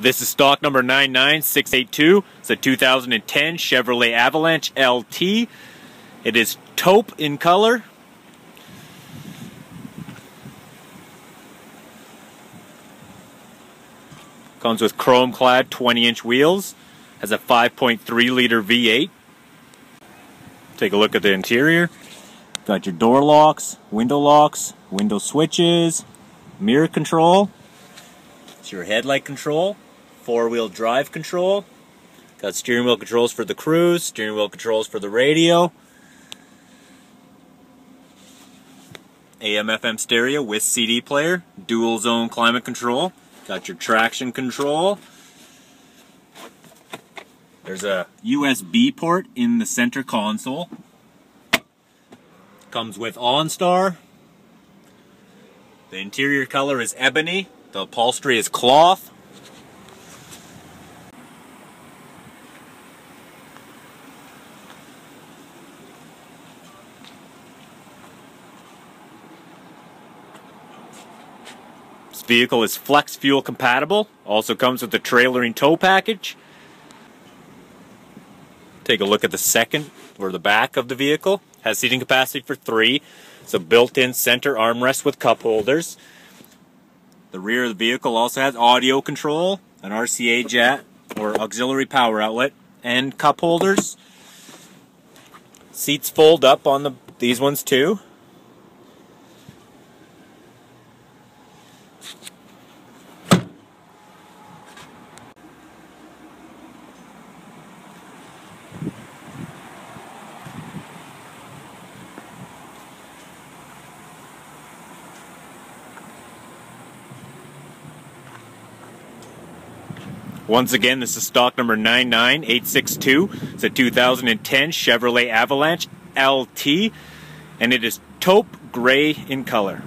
This is stock number 99682. It's a 2010 Chevrolet Avalanche LT. It is taupe in color. Comes with chrome-clad 20-inch wheels. Has a 5.3-liter V8. Take a look at the interior. Got your door locks, window switches, mirror control. It's your headlight control, four-wheel drive control. Got steering wheel controls for the cruise, steering wheel controls for the radio. AM/FM stereo with CD player, dual zone climate control. Got your traction control. There's a USB port in the center console. Comes with OnStar. The interior color is ebony. The upholstery is cloth. This vehicle is flex fuel compatible. Also comes with the trailering tow package. Take a look at the second or the back of the vehicle. Has seating capacity for 3. It's a built-in center armrest with cup holders. The rear of the vehicle also has audio control, an RCA jack or auxiliary power outlet, and cup holders. Seats fold up on these ones too. Once again, this is stock number 99862. It's a 2010 Chevrolet Avalanche LT, and it is taupe gray in color.